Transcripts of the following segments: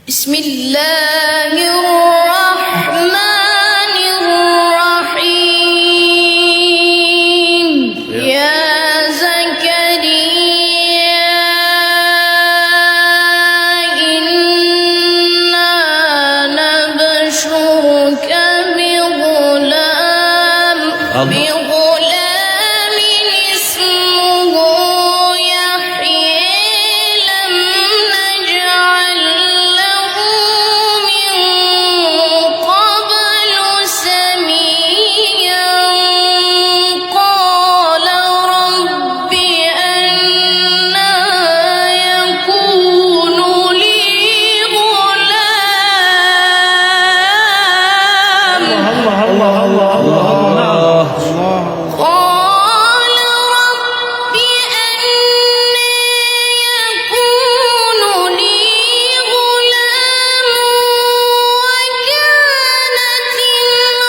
بسم الله الرحمن الرحيم يا زكريا إنا نبشرك بغلام اسمه يحيى لم نجعل له من قبل سميا قال رب أنى يكون لي غلام قال رب أنى يكون لي غلام وكانت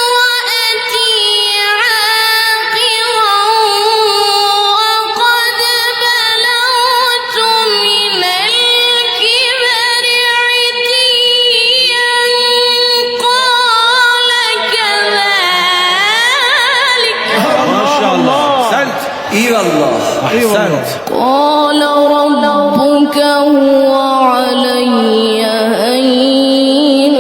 امرأتي عاقرا وقد بلغت من الكبر عتيا قال كذلك ما شاء الله أحسنت. إي والله أحسنت. قال ربك هو علي هين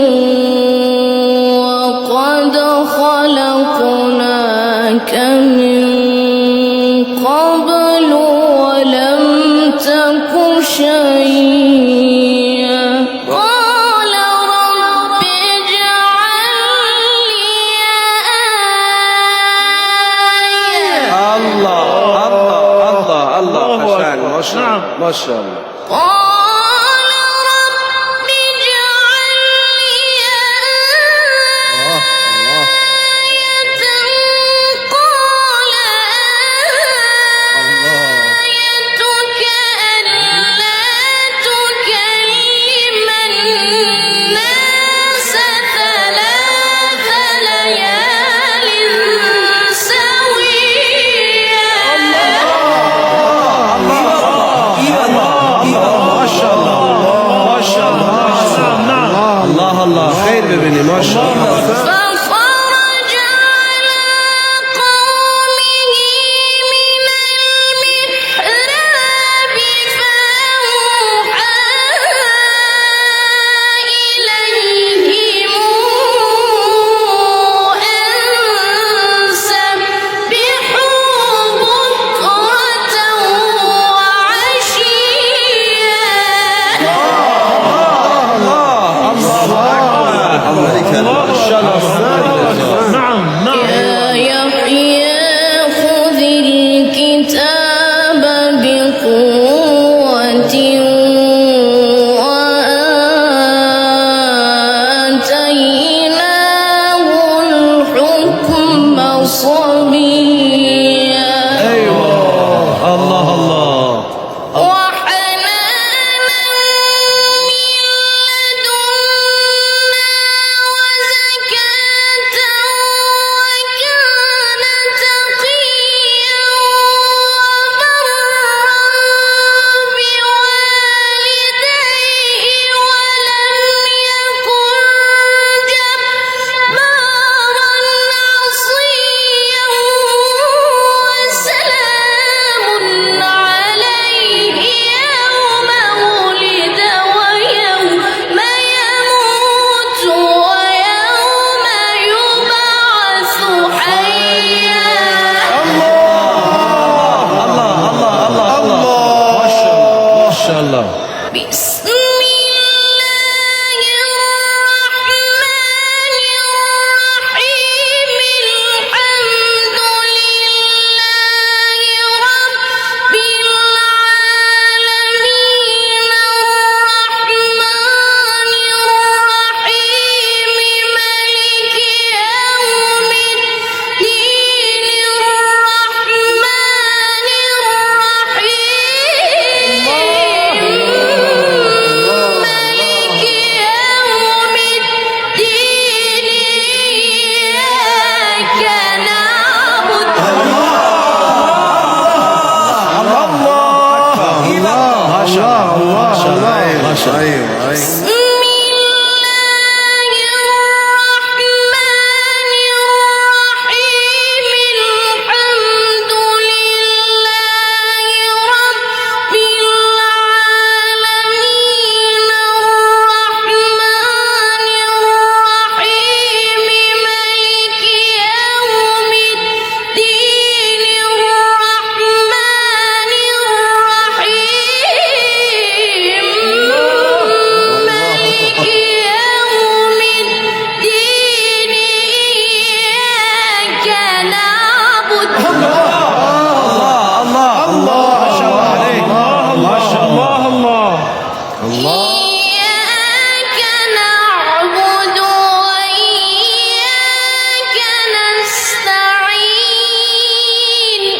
وقد خلقناك من قبل ولم تك شيئا قال رب اجعل لي آية الله ما شاء الله ما شاء الله. قال رب اجعل لي آية قال آيتك ألا تكلم الناس ثلاث ليال سويا ما شاء الله ما شاء الله الله خير ببني ما شاء الله. فخرج على قومه من المحراب فأوحى إليهم أن سبحوا بكرة وعشيا الله ما شاء الله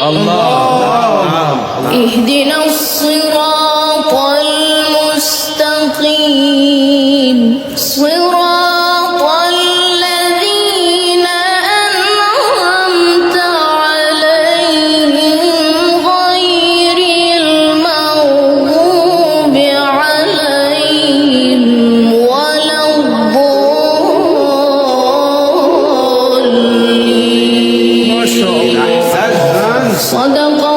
الله نعم اهدنا الصراط المستقيم صراط الذين أنعمت عليهم غير المغضوب عليهم ولا الضالين ما شاء الله صدق